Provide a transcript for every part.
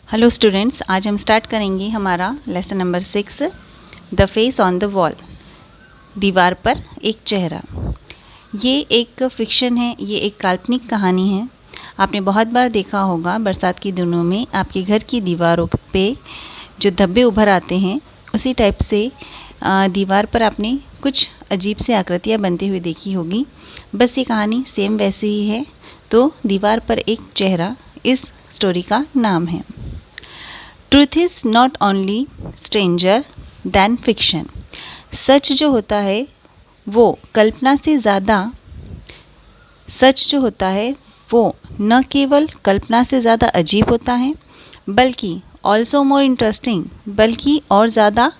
Hello students, आज हम start करेंगे हमारा lesson number 6 the face on the wall. दीवार पर एक चेहरा। ये एक फिक्शन है, ये एक काल्पनिक कहानी है। आपने बहुत बार देखा होगा बरसात के दिनों में आपके घर की दीवारों पे जो धब्बे उभर आते हैं, उसी टाइप से दीवार पर आपने कुछ अजीब से आकृतियाँ बनती हुई देखी होगी। बस ये कहानी सेम वैसे ही है। तो दीवार पर एक चेहरा इस स्टोरी का नाम है। Truth is not only stranger than fiction. सच जो होता है वो कल्पना से ज़्यादा, सच जो होता है वो न केवल कल्पना से ज़्यादा अजीब होता है बल्कि ऑल्सो मोर इंटरेस्टिंग, बल्कि और ज़्यादा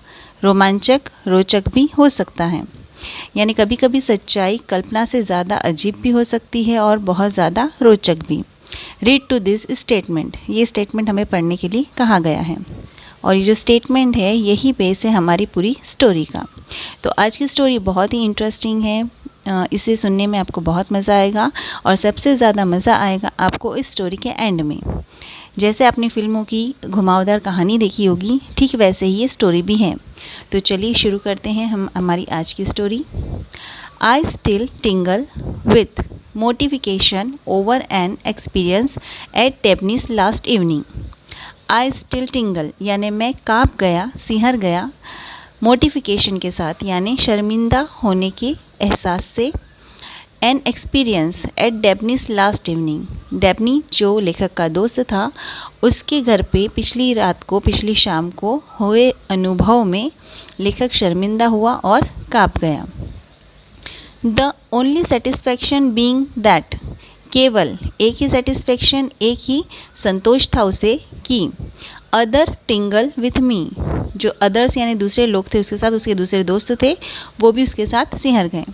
रोमांचक, रोचक भी हो सकता है। यानी कभी कभी सच्चाई कल्पना से ज़्यादा अजीब भी हो सकती है और बहुत ज़्यादा रोचक भी। Read to this statement. ये स्टेटमेंट हमें पढ़ने के लिए कहा गया है और ये जो स्टेटमेंट है यही बेस है हमारी पूरी स्टोरी का। तो आज की स्टोरी बहुत ही इंटरेस्टिंग है। इसे सुनने में आपको बहुत मज़ा आएगा और सबसे ज़्यादा मज़ा आएगा आपको इस स्टोरी के एंड में। जैसे आपने फिल्मों की घुमावदार कहानी देखी होगी, ठीक वैसे ही ये स्टोरी भी है। तो चलिए शुरू करते हैं हम हमारी आज की story. I still tingle with mortification over an experience at Dabney's last evening. I still tingle यानी मैं काँप गया, सिहर गया, मोटिफिकेशन के साथ यानी शर्मिंदा होने के एहसास से। An experience at Debney's last evening. Debney जो लेखक का दोस्त था, उसके घर पे पिछली रात को, पिछली शाम को हुए अनुभव में लेखक शर्मिंदा हुआ और काँप गया। The only satisfaction being that, केवल एक ही सेटिस्फैक्शन, एक ही संतोष था उसे कि अदर टिंगल विथ मी, जो अदर्स यानी दूसरे लोग थे उसके साथ, उसके दूसरे दोस्त थे, वो भी उसके साथ सिहर गए।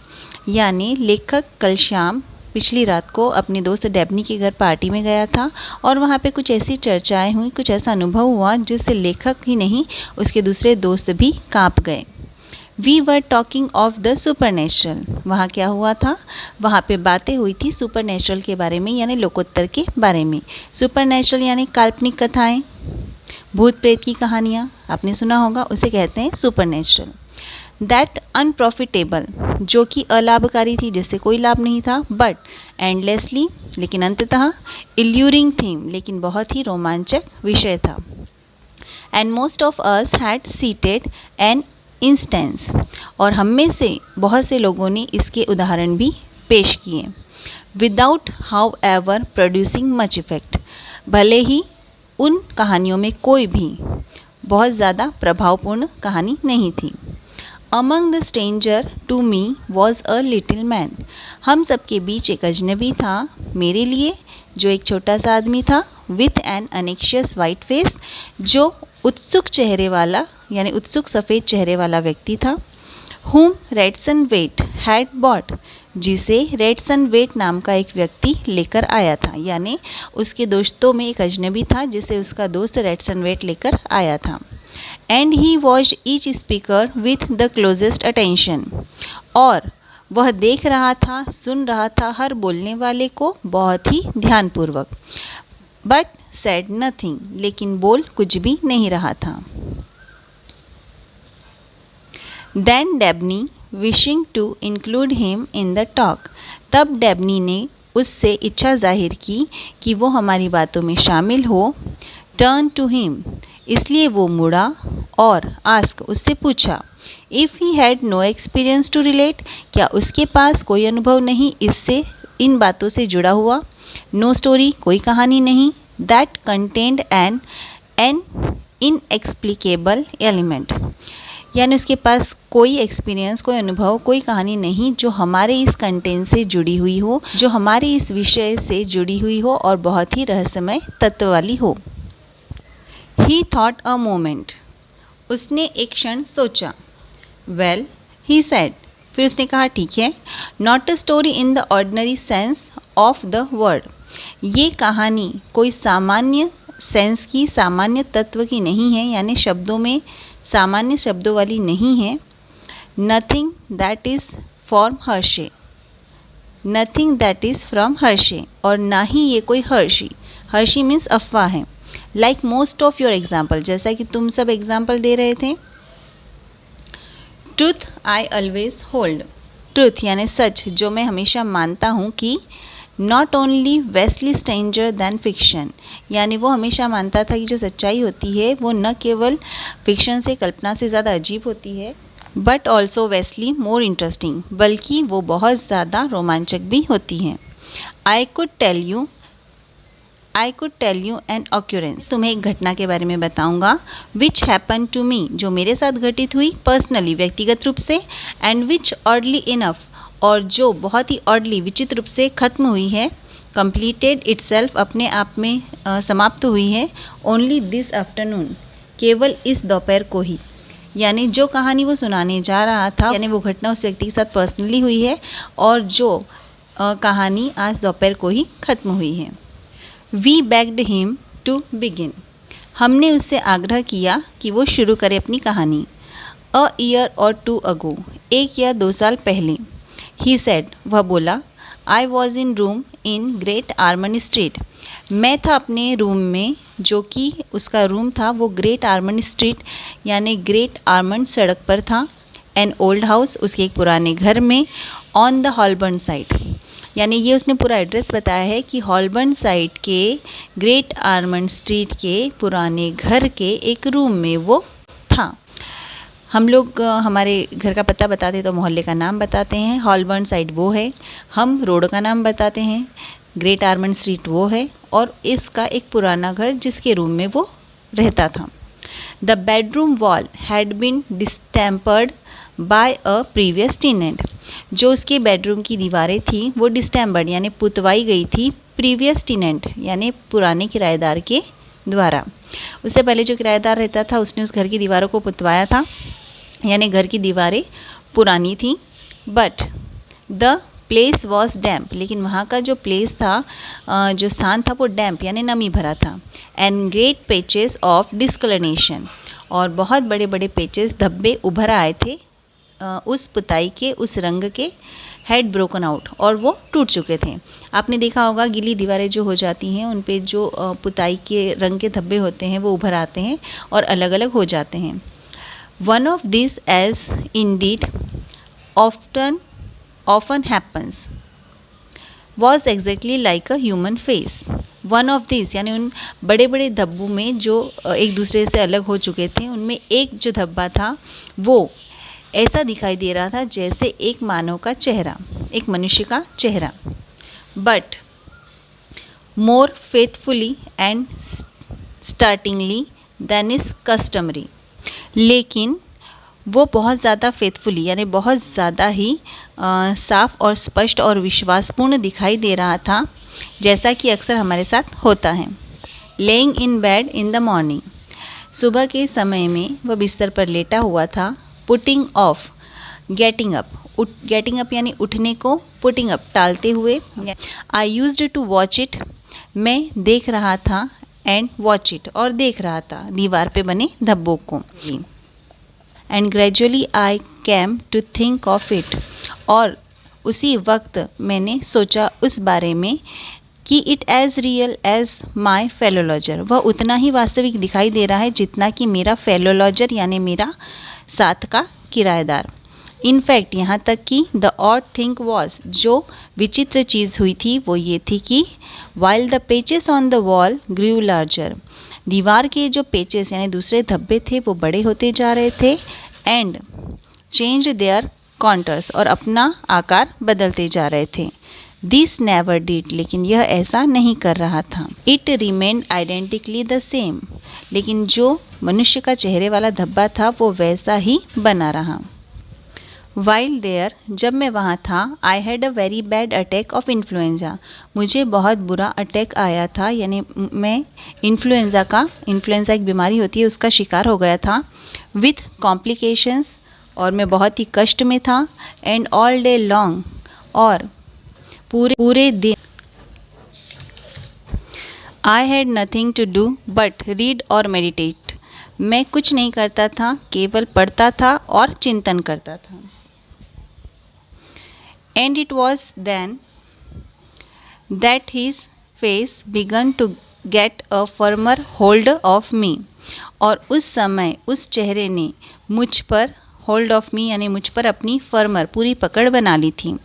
यानी लेखक कल शाम पिछली रात को अपने दोस्त डेबनी के घर पार्टी में गया था और वहाँ पे कुछ ऐसी चर्चाएं हुई, कुछ ऐसा अनुभव हुआ जिससे लेखक ही नहीं उसके दूसरे दोस्त भी काँप गए। We were talking of the supernatural. वहाँ क्या हुआ था, वहाँ पे बातें हुई थी सुपरनेचुरल के बारे में, यानी लोकोत्तर के बारे में। सुपरनेचुरल यानी काल्पनिक कथाएं, भूत प्रेत की कहानियाँ आपने सुना होगा, उसे कहते हैं सुपरनेचुरल। दैट अनप्रॉफिटेबल, जो कि अलाभकारी थी, जिससे कोई लाभ नहीं था, बट एंडलेसली, लेकिन अंततः, इल्यूरिंग थीम, लेकिन बहुत ही रोमांचक विषय था। And most of us had seated an instance, और हम में से बहुत से लोगों ने इसके उदाहरण भी पेश किए। Without how ever producing much effect, भले ही उन कहानियों में कोई भी बहुत ज़्यादा प्रभावपूर्ण कहानी नहीं थी। Among the stranger to me was a little man. हम सबके बीच एक अजनबी था मेरे लिए, जो एक छोटा सा आदमी था। विथ एन अनेक्शियस वाइट फेस, जो उत्सुक चेहरे वाला यानी उत्सुक सफ़ेद चेहरे वाला व्यक्ति था। whom रेडसन वेट हैड बॉट, जिसे रेडसन वेट नाम का एक व्यक्ति लेकर आया था, यानी उसके दोस्तों में एक अजनबी था जिसे उसका दोस्त रेडसन वेट लेकर आया था। And he watch each speaker with the closest attention, और वह देख रहा था, सुन रहा था हर बोलने वाले को बहुत ही ध्यानपूर्वक। बट सेड नथिंग, लेकिन बोल कुछ भी नहीं रहा था। Then Debney wishing to include him in the talk, तब डेबनी ने उससे इच्छा जाहिर की कि वो हमारी बातों में शामिल हो। टर्न टू हिम, इसलिए वो मुड़ा और आस्क, उससे पूछा। If he had no experience to relate, क्या उसके पास कोई अनुभव नहीं इससे, इन बातों से जुड़ा हुआ। नो स्टोरी, कोई कहानी नहीं। That contained an inexplicable element, यानी उसके पास कोई एक्सपीरियंस, कोई अनुभव, कोई कहानी नहीं जो हमारे इस कंटेंट से जुड़ी हुई हो, जो हमारे इस विषय से जुड़ी हुई हो और बहुत ही रहस्यमय तत्व वाली हो। ही थॉट अ मोमेंट, उसने एक क्षण सोचा। वेल ही सेड, फिर उसने कहा ठीक है। Not a story in the ordinary sense of the word, ये कहानी कोई सामान्य सेंस की, सामान्य तत्व की नहीं है, यानी शब्दों में सामान्य शब्दों वाली नहीं है। Nothing that is from hearsay, nothing that is from hearsay, और ना ही ये कोई हर्षी, हर्षी मीन्स अफवाह है, like most of your example, जैसा कि तुम सब एग्जाम्पल दे रहे थे। Truth I always hold, truth यानी सच जो मैं हमेशा मानता हूँ कि not only vastly stranger than fiction, यानी वो हमेशा मानता था कि जो सच्चाई होती है वो न केवल फिक्शन से, कल्पना से ज़्यादा अजीब होती है, but also vastly more interesting, बल्कि वो बहुत ज़्यादा रोमांचक भी होती हैं। I could tell you an occurrence, तुम्हें एक घटना के बारे में बताऊंगा, विच हैपन टू मी, जो मेरे साथ घटित हुई पर्सनली, व्यक्तिगत रूप से, एंड विच ऑडली इनफ, और जो बहुत ही ऑडली, विचित्र रूप से खत्म हुई है, कंप्लीटेड इटसेल्फ, अपने आप में समाप्त हुई है, ओनली दिस आफ्टरनून, केवल इस दोपहर को ही। यानी जो कहानी वो सुनाने जा रहा था, यानी वो घटना उस व्यक्ति के साथ पर्सनली हुई है, और जो कहानी आज दोपहर को ही खत्म हुई है। We begged him to begin, हमने उससे आग्रह किया कि वो शुरू करे अपनी कहानी। अ ईयर और 2 अगो, 1 या 2 साल पहले। ही सेड, वह बोला, I was in room in great Arman street, मैं था अपने रूम में, जो कि उसका रूम था वो ग्रेट आर्मन स्ट्रीट यानी ग्रेट आर्मंड सड़क पर था। एन ओल्ड हाउस, उसके एक पुराने घर में, ऑन द हॉलबर्न साइड, यानी ये उसने पूरा एड्रेस बताया है कि हॉलबर्न साइड के ग्रेट आर्मंड स्ट्रीट के पुराने घर के एक रूम में वो था। हम लोग हमारे घर का पता बताते तो मोहल्ले का नाम बताते हैं, हॉलबर्न साइड वो है, हम रोड का नाम बताते हैं, ग्रेट आर्मंड स्ट्रीट वो है, और इसका एक पुराना घर जिसके रूम में वो रहता था। The bedroom wall had been distempered by a previous tenant, जो उसके बेडरूम की दीवारें थी वो डिस्टेम्पर्ड यानी पुतवाई गई थी प्रीवियस टेनेंट यानी पुराने किराएदार के द्वारा। उससे पहले जो किराएदार रहता था उसने उस घर की दीवारों को पुतवाया था, यानी घर की दीवारें पुरानी थी। बट द प्लेस वॉज डैम्प, लेकिन वहाँ का जो प्लेस था, जो स्थान था वो डैम्प यानी नमी भरा था। एंड ग्रेट पेचेस ऑफ डिस्कलनेशन, और बहुत बड़े बड़े पेचेस, धब्बे उभर आए थे उस पुताई के, उस रंग के, हेड ब्रोकन आउट, और वो टूट चुके थे। आपने देखा होगा गिली दीवारें जो हो जाती हैं उन पे जो पुताई के रंग के धब्बे होते हैं वो उभर आते हैं और अलग अलग हो जाते हैं। One of these as indeed often happens was exactly like a human face। One of these यानी उन बड़े बड़े धब्बों में जो एक दूसरे से अलग हो चुके थे, उनमें एक जो धब्बा था वो ऐसा दिखाई दे रहा था जैसे एक मानव का चेहरा, एक मनुष्य का चेहरा। But more faithfully and startlingly than is customary, लेकिन वो बहुत ज़्यादा फेथफुली यानी बहुत ज़्यादा ही साफ और स्पष्ट और विश्वासपूर्ण दिखाई दे रहा था, जैसा कि अक्सर हमारे साथ होता है। Laying in bed in the morning, सुबह के समय में वह बिस्तर पर लेटा हुआ था। Putting off getting up, getting up यानी उठने को, पुटिंग अप टालते हुए। I used to watch it, मैं देख रहा था, एंड वॉच इट और देख रहा था दीवार पे बने धब्बों को। And gradually I came to think of it, और उसी वक्त मैंने सोचा उस बारे में कि it as real as my fellow lodger, वह उतना ही वास्तविक दिखाई दे रहा है जितना कि मेरा फेलो लॉजर यानी मेरा साथ का किराएदार। इनफैक्ट यहाँ तक कि द ऑड थिंग वॉज, जो विचित्र चीज़ हुई थी वो ये थी कि while the patches on the wall grew larger, दीवार के जो पेचेस यानी दूसरे धब्बे थे वो बड़े होते जा रहे थे। एंड चेंज देयर कॉन्टर्स, और अपना आकार बदलते जा रहे थे। दिस नेवर डिड, लेकिन यह ऐसा नहीं कर रहा था। It remained identically the same, लेकिन जो मनुष्य का चेहरे वाला धब्बा था वो वैसा ही बना रहा। वाइल देयर, जब मैं वहाँ था, I had a very bad attack of influenza, मुझे बहुत बुरा अटैक आया था, यानी मैं इन्फ्लुएंजा एक बीमारी होती है उसका शिकार हो गया था। विथ कॉम्प्लिकेशंस, और मैं बहुत ही कष्ट में था। एंड ऑल डे लॉन्ग, और पूरे दिन। I had nothing to do but read और मेडिटेट, मैं कुछ नहीं करता था, केवल पढ़ता था और चिंतन करता था। And it was then that his face began to get a firmer hold of me. और उस समय उस चेहरे ने मुझ पर होल्ड ऑफ मी यानी मुझ पर अपनी फर्मर पूरी पकड़ बना ली थी।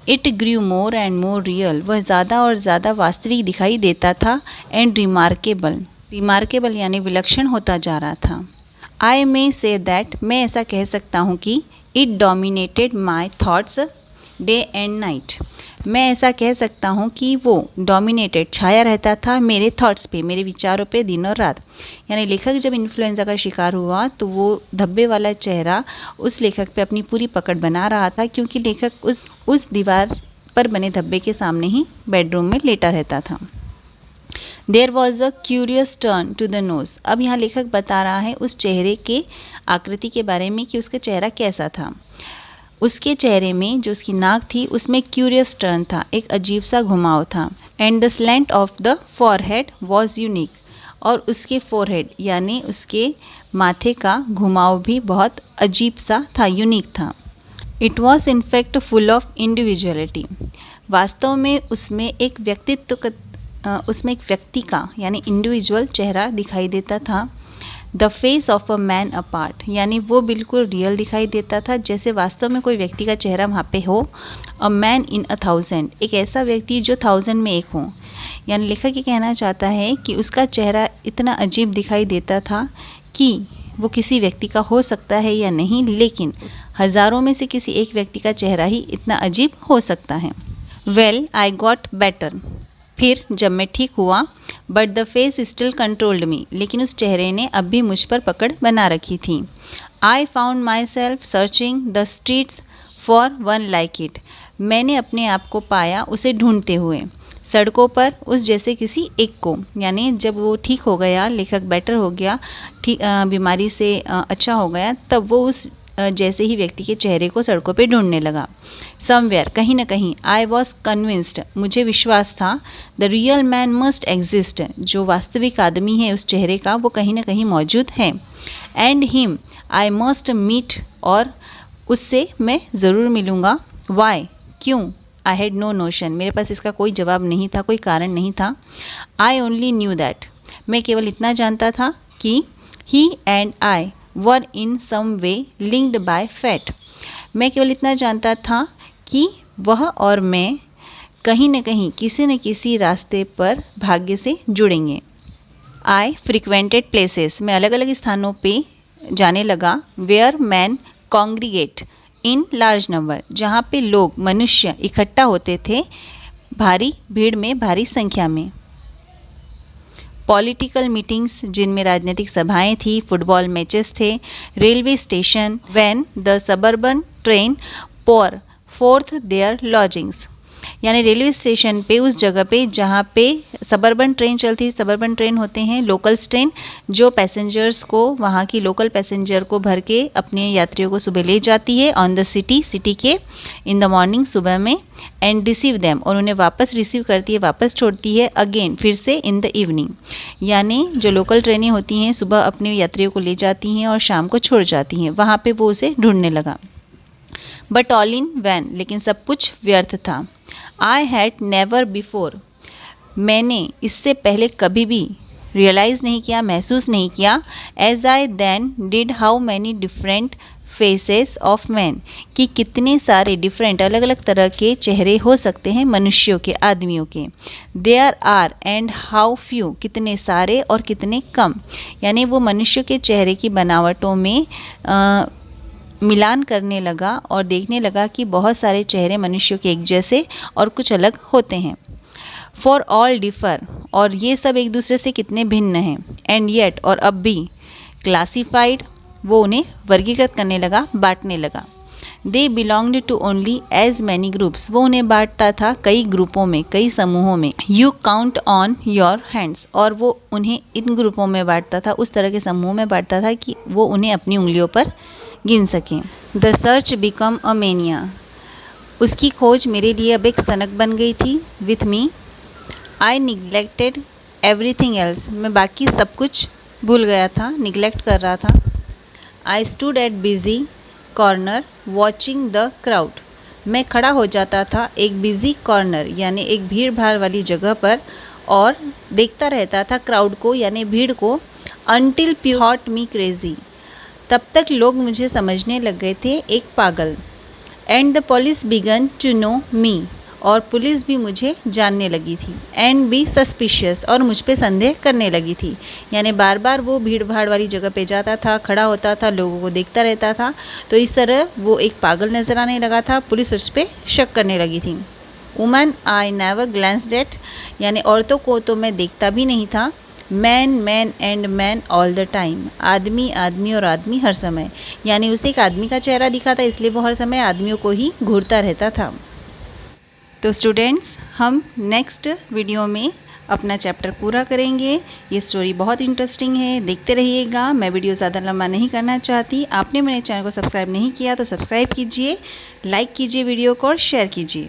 It grew more and more real, वह ज़्यादा और ज़्यादा वास्तविक दिखाई देता था। एंड रिमार्केबल, रिमार्केबल यानी विलक्षण होता जा रहा था। आई मे से दैट, मैं ऐसा कह सकता हूँ कि it dominated my thoughts day and night, मैं ऐसा कह सकता हूँ कि वो डोमिनेटेड छाया रहता था मेरे थॉट्स पे, मेरे विचारों पे दिन और रात। यानी लेखक जब इन्फ्लुएंजा का शिकार हुआ तो वो धब्बे वाला चेहरा उस लेखक पे अपनी पूरी पकड़ बना रहा था, क्योंकि लेखक उस दीवार पर बने धब्बे के सामने ही बेडरूम में लेटा रहता था। There was a curious turn to the nose, अब यहाँ लेखक बता रहा है उस चेहरे के आकृति के बारे में कि उसका चेहरा कैसा था। उसके चेहरे में जो उसकी नाक थी उसमें क्यूरियस टर्न था, एक अजीब सा घुमाव था। And the slant of the forehead was unique, और उसके फोरहेड यानी उसके माथे का घुमाव भी बहुत अजीब सा था, यूनिक था। It was in fact full of individuality, वास्तव में उसमें एक व्यक्ति का यानी इंडिविजुअल चेहरा दिखाई देता था। The face of a man apart, यानी वो बिल्कुल रियल दिखाई देता था, जैसे वास्तव में कोई व्यक्ति का चेहरा वहाँ पे हो। अ मैन इन 1000, एक ऐसा व्यक्ति जो 1000 में एक हो। यानी लेखक ये कहना चाहता है कि उसका चेहरा इतना अजीब दिखाई देता था कि वो किसी व्यक्ति का हो सकता है या नहीं, लेकिन हज़ारों में से किसी एक व्यक्ति का चेहरा ही इतना अजीब हो सकता है। वेल आई गॉट बेटर, फिर जब मैं ठीक हुआ। But the face still controlled me, लेकिन उस चेहरे ने अब भी मुझ पर पकड़ बना रखी थी। I found my self searching the streets for one like it, मैंने अपने आप को पाया उसे ढूंढते हुए सड़कों पर उस जैसे किसी एक को। यानी जब वो ठीक हो गया, लेखक बेटर हो गया, ठीक बीमारी से अच्छा हो गया, तब वो उस जैसे ही व्यक्ति के चेहरे को सड़कों पे ढूंढने लगा। समवेयर, कहीं ना कहीं। आई वॉज कन्विंस्ड, मुझे विश्वास था। The real man must exist, जो वास्तविक आदमी है उस चेहरे का वो कहीं ना कहीं मौजूद है। And him I must meet, और उससे मैं ज़रूर मिलूँगा। वाई, क्यों? आई हैड नो नोशन, मेरे पास इसका कोई जवाब नहीं था, कोई कारण नहीं था। आई ओनली न्यू दैट, मैं केवल इतना जानता था कि he and I were in some way linked by fate, मैं केवल इतना जानता था कि वह और मैं कहीं न कहीं किसी न किसी रास्ते पर भाग्य से जुड़ेंगे। आई फ्रिक्वेंटेड प्लेसेस, मैं अलग अलग स्थानों पे जाने लगा। Where men congregate in large number, जहाँ पे लोग मनुष्य इकट्ठा होते थे भारी भीड़ में, भारी संख्या में। पॉलिटिकल मीटिंग्स, जिनमें राजनीतिक सभाएं थी, फुटबॉल मैचेस थे। Railway station, when the suburban train pour forth their lodgings, यानी रेलवे स्टेशन पे उस जगह पे जहाँ पे सबर्बन ट्रेन चलती। सबर्बन ट्रेन होते हैं लोकल्स ट्रेन, जो पैसेंजर्स को, वहाँ की लोकल पैसेंजर को भर के अपने यात्रियों को सुबह ले जाती है ऑन द सिटी के इन द मॉर्निंग, सुबह में। एंड रिसीव देम, और उन्हें वापस रिसीव करती है, वापस छोड़ती है अगेन, फिर से इन द इवनिंग। यानी जो लोकल ट्रेनें होती हैं सुबह अपने यात्रियों को ले जाती हैं और शाम को छोड़ जाती हैं, वहाँ पे वो उसे ढूंढने लगा। बट ऑल इन वैन, लेकिन सब कुछ व्यर्थ था। आई हैड नेवर बिफोर, मैंने इससे पहले कभी भी रियलाइज़ नहीं किया, महसूस नहीं किया। As I then did how many different faces of man, कि कितने सारे डिफरेंट अलग अलग तरह के चेहरे हो सकते हैं मनुष्यों के, आदमियों के। There are and how few, कितने सारे और कितने कम। यानी वो मनुष्य के चेहरे की बनावटों में मिलान करने लगा और देखने लगा कि बहुत सारे चेहरे मनुष्यों के एक जैसे और कुछ अलग होते हैं। फॉर ऑल डिफर, और ये सब एक दूसरे से कितने भिन्न हैं। एंड येट, और अब भी। क्लासिफाइड, वो उन्हें वर्गीकृत करने लगा, बांटने लगा। They belonged to only as many groups, वो उन्हें बांटता था कई ग्रुपों में, कई समूहों में। You count on your hands, और वो उन्हें इन ग्रुपों में बांटता था, उस तरह के समूह में बांटता था कि वो उन्हें अपनी उंगलियों पर गिन सकें। The search become a mania, उसकी खोज मेरे लिए अब एक सनक बन गई थी। With me I neglected everything else, मैं बाकी सब कुछ भूल गया था, निगलेक्ट कर रहा था। I stood at busy corner watching the crowd, मैं खड़ा हो जाता था एक बिजी कॉर्नर यानी एक भीड़ भाड़ वाली जगह पर, और देखता रहता था क्राउड को यानी भीड़ को, अनटिल पीपल थॉट मी क्रेजी, तब तक लोग मुझे समझने लग गए थे एक पागल। And the police began to know me, और पुलिस भी मुझे जानने लगी थी। एंड बी सस्पिशियस, और मुझ पे संदेह करने लगी थी। यानी बार बार वो भीड़ भाड़ वाली जगह पे जाता था, खड़ा होता था, लोगों को देखता रहता था, तो इस तरह वो एक पागल नजर आने लगा था। पुलिस उस पर शक करने लगी थी। Woman I never glanced eight, यानी औरतों को तो मैं देखता भी नहीं था। Man man and man all the time, आदमी आदमी और आदमी हर समय, यानी उसे एक आदमी का चेहरा दिखा था, इसलिए वो हर समय आदमियों को ही घूरता रहता था। तो स्टूडेंट्स, हम नेक्स्ट वीडियो में अपना चैप्टर पूरा करेंगे। ये स्टोरी बहुत इंटरेस्टिंग है, देखते रहिएगा। मैं वीडियो ज़्यादा लंबा नहीं करना चाहती। आपने मेरे चैनल को सब्सक्राइब नहीं किया तो सब्सक्राइब कीजिए, लाइक कीजिए वीडियो को और शेयर कीजिए।